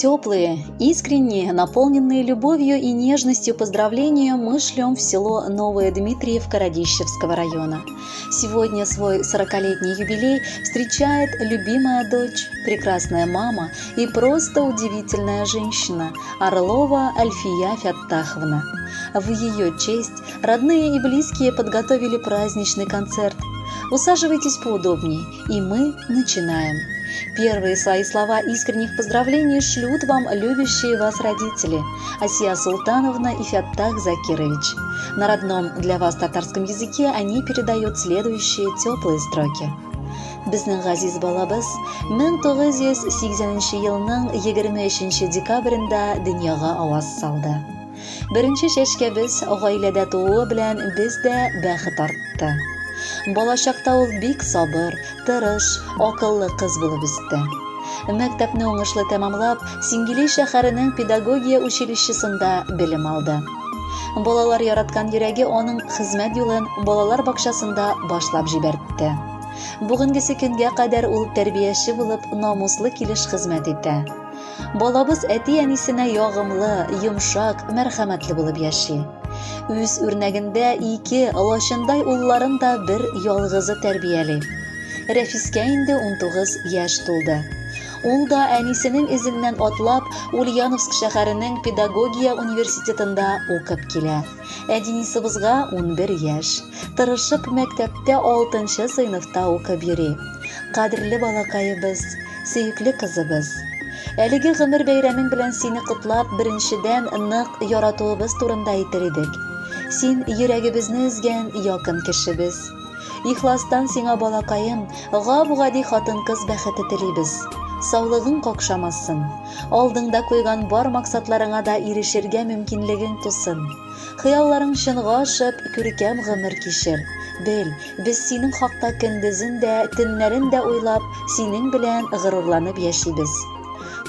Теплые, искренние, наполненные любовью и нежностью поздравления мы шлем в село Новое Дмитриевка Радищевского района. Сегодня свой 40-летний юбилей встречает любимая дочь, прекрасная мама и просто удивительная женщина Орлова Альфия Фяттаховна. В ее честь родные и близкие подготовили праздничный концерт. Усаживайтесь поудобнее, и мы начинаем. Первые свои слова искренних поздравлений шлют вам любящие вас родители Асия Султановна и Фяттах Закирович. На родном для вас татарском языке они передают следующие теплые строки. Безнең газиз балабыз 1980 елның 23 декабрендә дөньяга аваз салды. Беренче чәчкәбез гаиләдә тууы белән бездә бәхет артты. Балачакта ул бик сабыр, тырыш, акыллы кыз булып үсте. Мәктәпне уңышлы тәмамлап, Сингели шәһәренең педагогия училищесында белем алды. Балалар яраткан йөрәге аның хезмәт юлын балалар бакчасында башлап җибәртте. Бүгенгесе көнгә кадәр ул тәрбияче булып намуслы килеш хезмәт итә. Балабыз әти-әнисенә ягымлы, йомшак, мәрхәмәтле булып яши. Үз үрнәгендә 2 лачындай улларын да бер ялгызы тәрбияли. Рәфискә инде 19 яшь тулды. Ул да әнисенең изеннән атлап Ульяновск шәһәренең педагогия университетында укып килә. Әдинисыбызга 11 яшь. Тырышып мәктәптә 6-нчы сыйныфта укып йөри. Кадерле балакайыбыз, сөекле кызыбыз. Әлеге гомер бәйрәмең белән сине котлап, беренчедән нык яратуыбыз турында әйтер идек. Син йөрәгебезне үзгән якын кешебез. Ихластан сиңа балакаем, гап-гади хатын-кыз бәхете телибез. Саулыгың какшамасын. Алдыңда куйган бар максатларыңа да ирешергә мөмкинлегең тусын. Хыялларың чынга ашып, күркәм гомер кичер. Бел, без синең хакта көндезен дә, төннәрен дә уйлап, синең белән горурланып яшибез.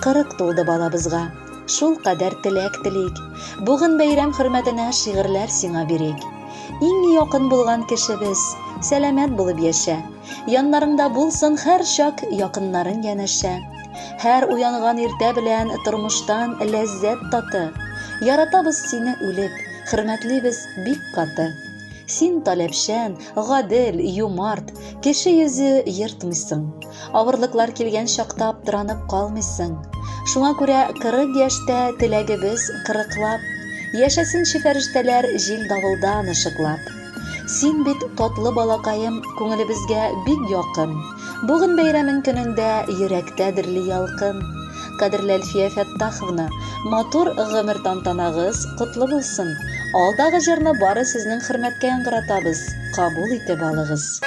40 тулды балабызга. Шул кадәр теләк телик. Бүген бәйрәм хөрмәтенә шигырьләр сиңа бирик. Иң якын булган кешебез, сәламәт булып яшә. Яннарыңда булсын һәр чак якыннарың янәшә. Һәр уянган иртә белән тормыштан ләззәт таты. Яратабыз сине үлеп, хөрмәтлебез бик каты. Син таләпшән, гадел, юмарт, кеше йөзе йыртмыйсың. Авырлыклар килгән чакта аптыранып калмыйсың. Шуңа күрә 40 яшьтә теләгебез кырыклап, яшәсен фәрештәләр җил давылда ышыклап. Син бит татлы балакаем, күңелебезгә бик якын. Бүген бәйрәмең көнендә йөрәктәдерли ялкын. Кадерле Альфия Фяттаховна, матур гомер тантанагыз котлы булсын. Алдагы җырны бары сезнең хөрмәткә яңгыратабыз. Кабул итеп алыгыз.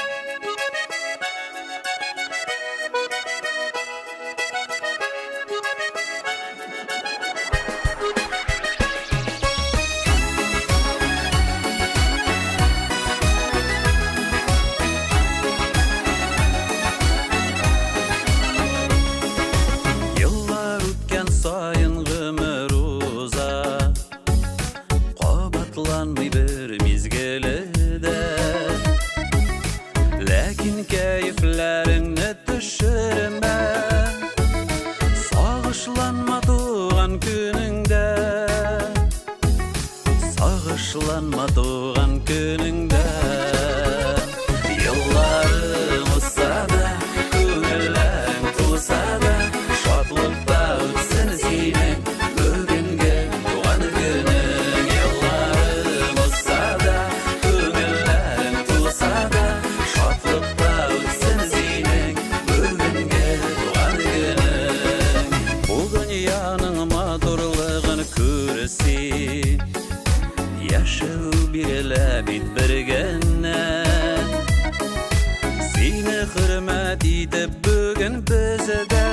Кабатланмый бер мизгеледә, ләкин кәефләреңне төшермә. Сагышланма туган көнеңдә, сагышланма туган көнеңдә. Елларың узса да, күңелләрең тулса да, шатлыкта үтсен синең бүгенге туган көнең. Яшәү бирелә бит бергәнә. Сине хөрмәт итеп бүген бездә,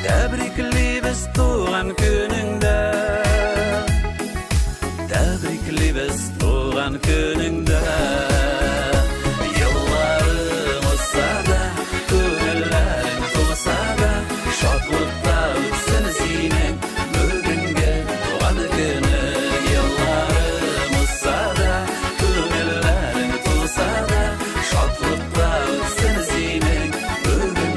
тәбриклибез туган көнеңдә. Тәбриклибез туган көнеңдә. Елларың узса да, күңелләрең тулса да, шатлыкта үтсен синең бүгенге туган көнең. Шатлыкта үтсен синең бүгенге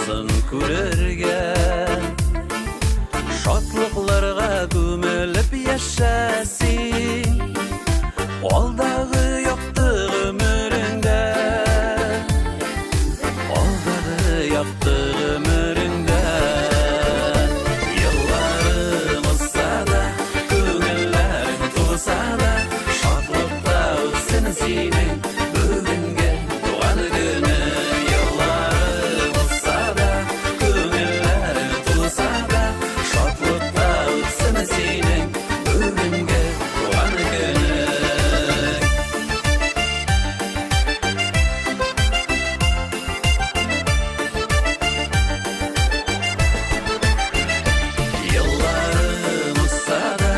булсын күрергә. Шатлыкларга күмелеп яшәсин, алдагы якты гомереңдә, алдагы якты гомереңдә. Елларым узса да, күңелләрем тулса да, шатлыкта үтсен синең бүгенге туган көнең. Елларым узса да, күңелләрем тулса да, шатлыкта үтсен синең бүгенге туган көнең. Елларым узса да,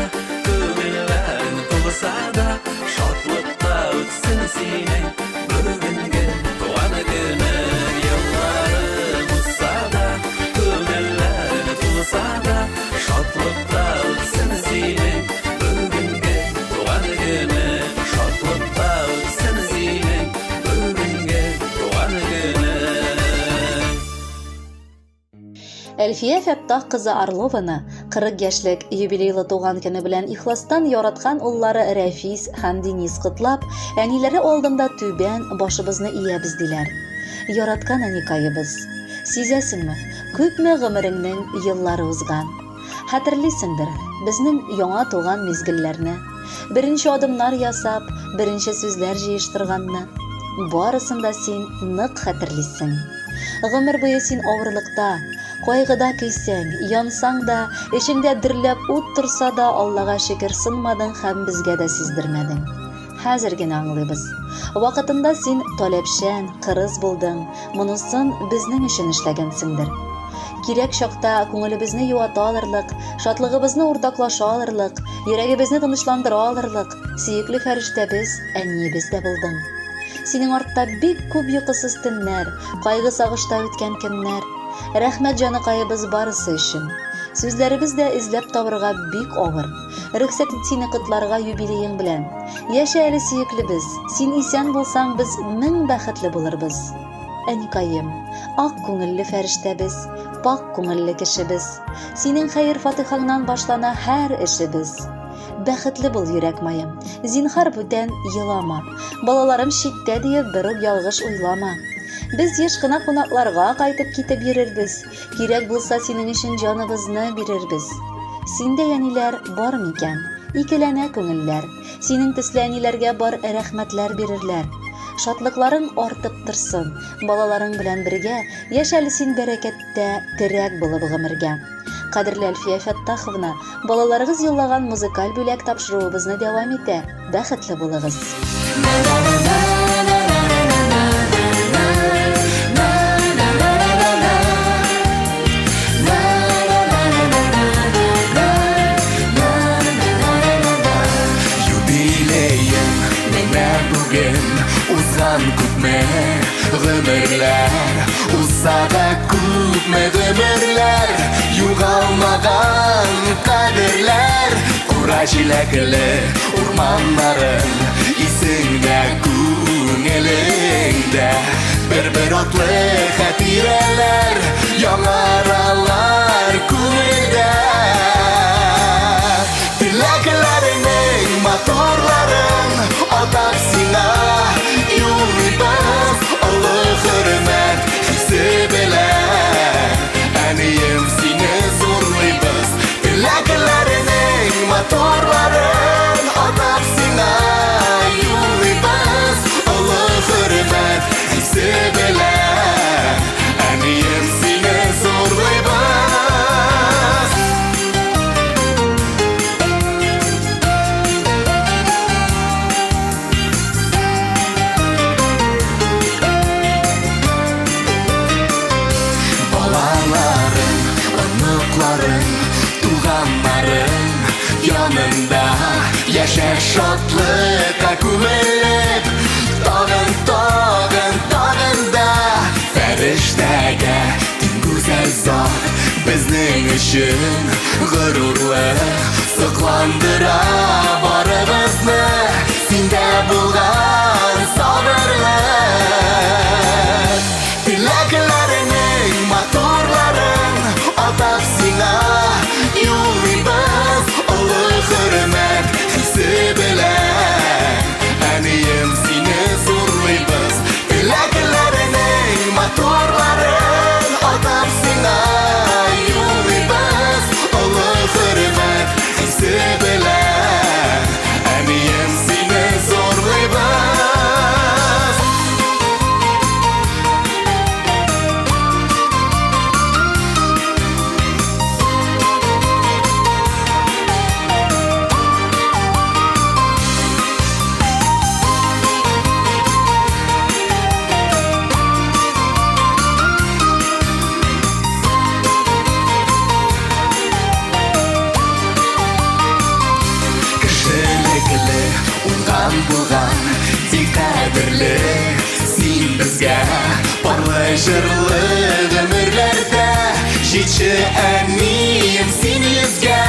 күңелләрем тулса да, шатлыкта үтсен синең бүгенге туган көнең. Елларым узса да, күңелләрем тулса да, шатлыкта үтсен синең бүгенге туган көнең. Шатлыкта үтсен синең бүгенге туган көнең. Әлфия Фәттах кызы Орлованы 40 яшьлек юбилейлы туган көне белән ихластан яраткан уллары Рәфис һәм Денис котлап, әниләре алдында түбән башыбызны иябез диләр. Яраткан әникаебыз, сизәсеңме, күпме гомереңнең еллары узган. Хәтерлисеңдер безнең яңа туган мизгелләрне, беренче адымнар ясап, беренче сүзләр җыештырганны. Барысын да син нык хәтерлисең. Гомер буе син авырлыкта, кайгыда көйсәң, янсаң да, эчеңдә дөрләп ут торса да, Аллага шөкер сынмадың һәм безгә дә сиздермәдең. Хәзер генә аңлыйбыз. Вакытында син таләпчән, кырыс булдың, монысын безнең өчен эшләгәнсеңдер. Кирәк чакта күңелебезне юата алырлык, шатлыгыбызны уртаклаша алырлык, йөрәгебезне тынычландыра алырлык, сөекле фәрештәбез, әниебез дә булдың. Синең артта бик күп йокысыз төннәр, кайгы сагышта үткән көннәр. Рәхмәт җаныкаебыз барысы өчен. Сүзләребез дә эзләп табырга бик авыр. Рөхсәт ит сине котларга юбилеең белән. Яшә әле сөеклебез, син исән булсаң, без 1000 бәхетле булырбыз. Әникаем, ак күңелле фәрештәбез, пак күңелле кешебез. Синең хәер-фатихаңнан башлана һәр эшебез. Бәхетле бул йөрәк маем, зинһар бүтән елама. Балаларым читтә диеп бер үк ялгыш уйлама. Без еш кына кунакларга кайтып китеп йөрербез. Кирәк булса синең өчен җаныбызны бирербез. Синдә әниләр бар микән? Икеләнә күңелләр. Синең төсле әниләргә бар рәхмәтләр бирерләр. Шатлыкларың артып торсын. Балаларың белән бергә яшәле син бәрәкәттә, терәк булып гомергә. Кадерле Әлфия Фәттаховна, балаларыгыз юллаган музыкаль бүләк тапшыруыбызны дәвам итә. Бәхетле булыгыз. Юбилейim менә бүген узган күпме гомерләр, узса да күпме гомерләр, югалмаган кадерләр, кура җиләкле урманнарым, исеңдә күңелеңдә, бер атлы хәтирәләр, яңаралар күңелдә. Теләкләреңнең моторларын атап сиңа юллыйбыз, олы хөрмәт хисе белән, әнием сине зурлыйбыз. Теләкләреңнең моторларын атап сиңа юллыйбыз, олы хөрмәт хисе белән, әнием сине зурлыйбыз. Туганнарым янында яшә шатлыкка күмелеп, тагын да фәрештәгә тиң гүзәл зат безнең өчен горурлы, сокландыра барыбызны синдә булган сабырлык. Теләкләреңнең матур моторларын атап сиңа юлыйбыз олы хөрмәт хисе белән әнием сине зорлыйбыз. Кешелекле уңган булган тик кадерле син безгә парлы җырлы гомерләрдә җитче әнием син йөзгә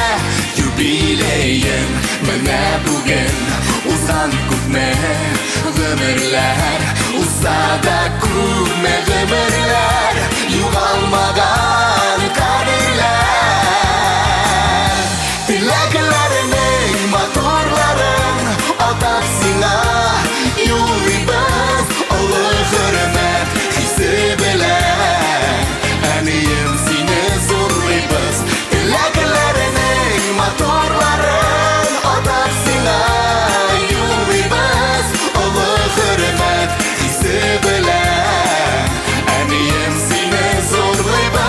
юбилеем менә бүген узган күпме гомерләр узса да күпме гомерләр югалмаган кадерләр теләкләрнең моторларын атап сиңа юлыйбыз олы хөрмәт хисе белән әнием сине зорлыйбыз. Теләкләрнең моторларын атап сиңа юлыйбыз олы хөрмәт хисе белән әнием сине зорлыйбыз.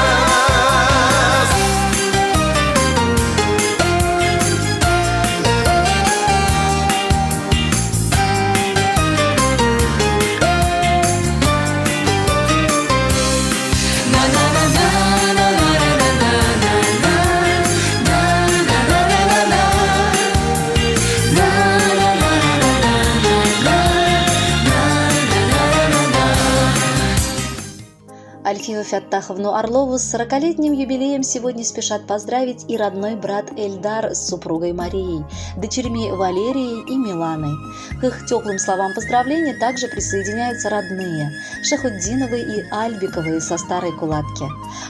Альфию Фяттаховну Орлову с 40-летним юбилеем сегодня спешат поздравить и родной брат Эльдар с супругой Марией, дочерьми Валерией и Миланой. К их теплым словам поздравления также присоединяются родные Шахутдиновы и Альбиковы со Старой Кулатки,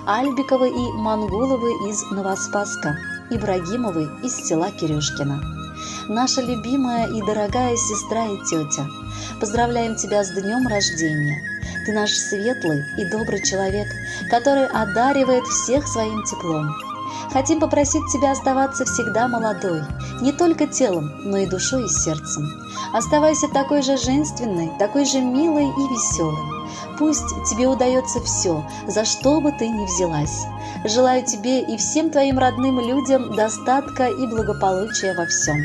Альбиковы и Мангуловы из Новоспасска, Ибрагимовы из села Кирюшкино. Наша любимая и дорогая сестра и тетя, поздравляем тебя с днем рождения. Ты наш светлый и добрый человек, который одаривает всех своим теплом. Хотим попросить тебя оставаться всегда молодой, не только телом, но и душой и сердцем. Оставайся такой же женственной, такой же милой и веселой. Пусть тебе удается все, за что бы ты ни взялась. Желаю тебе и всем твоим родным людям достатка и благополучия во всем.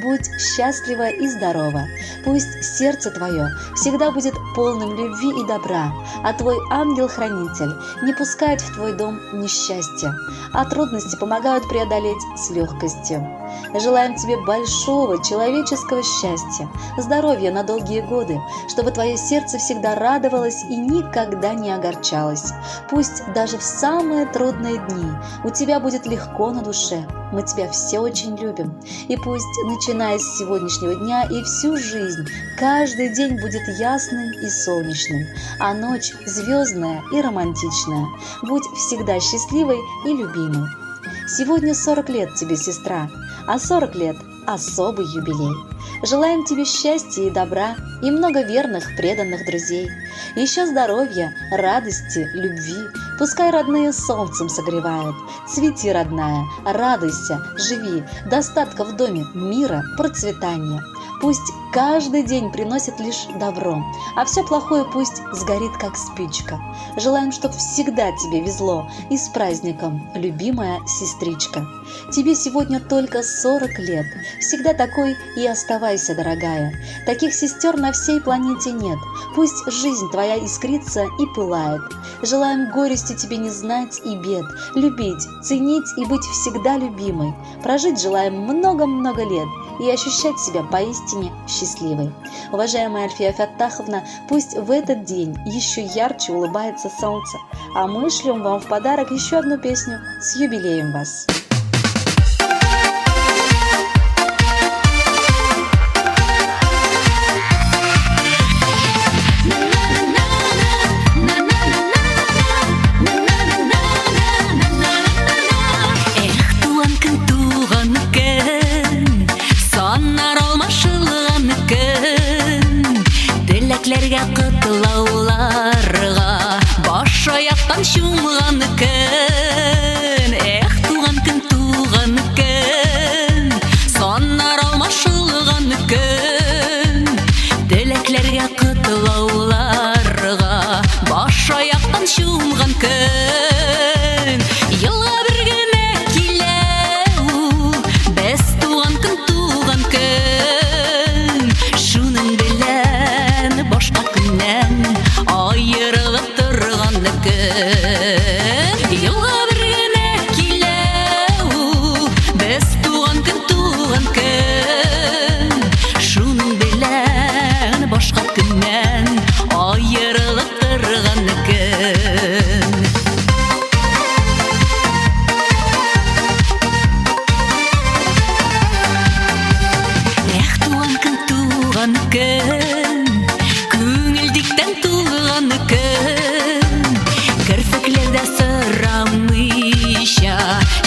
Будь счастлива и здорова. Пусть сердце твое всегда будет полным любви и добра, а твой ангел-хранитель не пускает в твой дом несчастья, а трудности помогают преодолеть с легкостью. Желаем тебе большого человеческого счастья, здоровья на долгие годы, чтобы твое сердце всегда радовалось и никогда не огорчалось. Пусть даже в самые трудные дни у тебя будет легко на душе. Мы тебя все очень любим. И пусть, начиная с сегодняшнего дня и всю жизнь, каждый день будет ясным и солнечным, а ночь звездная и романтичная. Будь всегда счастливой и любимой. Сегодня 40 лет тебе, сестра, а 40 лет – особый юбилей. Желаем тебе счастья и добра, и много верных, преданных друзей. Еще здоровья, радости, любви. Пускай родные солнцем согревают. Цвети, родная, радуйся, живи. Достатка в доме, мира, процветания. Пусть каждый день приносит лишь добро, а все плохое пусть сгорит, как спичка. Желаем, чтоб всегда тебе везло, и с праздником, любимая сестричка. Тебе сегодня только 40 лет, всегда такой и оставайся, дорогая. Таких сестер на всей планете нет, пусть жизнь твоя искрится и пылает. Желаем горести тебе не знать и бед, любить, ценить и быть всегда любимой. Прожить желаем много-много лет и ощущать себя поистине счастливой. Уважаемая Альфия Фяттаховна, пусть в этот день еще ярче улыбается солнце, а мы шлем вам в подарок еще одну песню с юбилеем вас. Құтлауларға яктан шумган кен, туган кен, соннар алмашылган кен, теләкләргә кытлауларга баш аяктан шумган кен. Елга бер генә килә без туган кен, шуның белән башка көннән аерылып торган кен. Елга бер генә килә без туган кен, шуның белән башка көннән аерылып торган кен. Туган кен, күңелдиктән тулган кен, керфекләрдә сорамыйча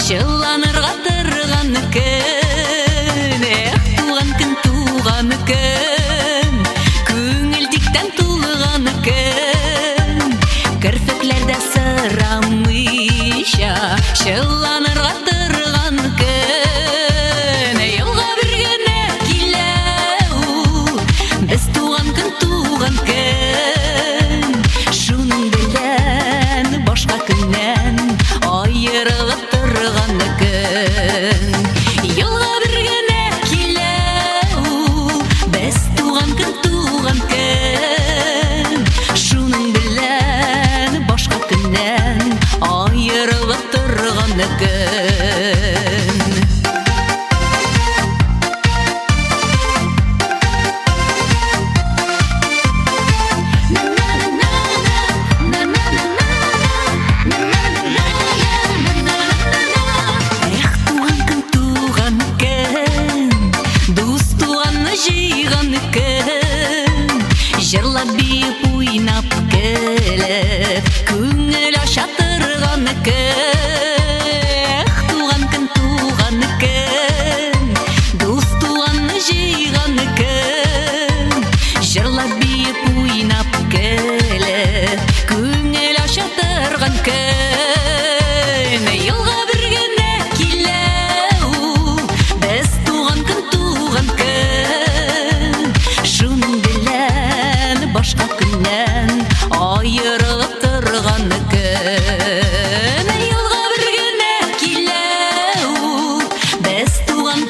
чыланырга торган кен. Туган кен, күңелдиктән тулган кен, керфекләрдә сорамыйча чыланырга торган кен. Елга бер генә килә без туган кен, шуның белән башка көннән аерылып торган кен. Елга бер генә килә без туган кен, шуның белән башка көннән аерылып торган кен. Җырлап биеп уйнап көлеп күңел аша торган кен. Туган кен, дус туганны җыйган кен. Җырлап биеп уйнап көлеп күңел аша торган кен. Елга бер генә килә без туган кен, шуның белән башка көннән аерылып торган кен. Елга бер генә килә без туган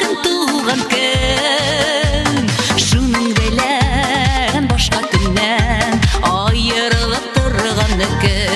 кен, шуның белән башка көннән аерылып торган кен.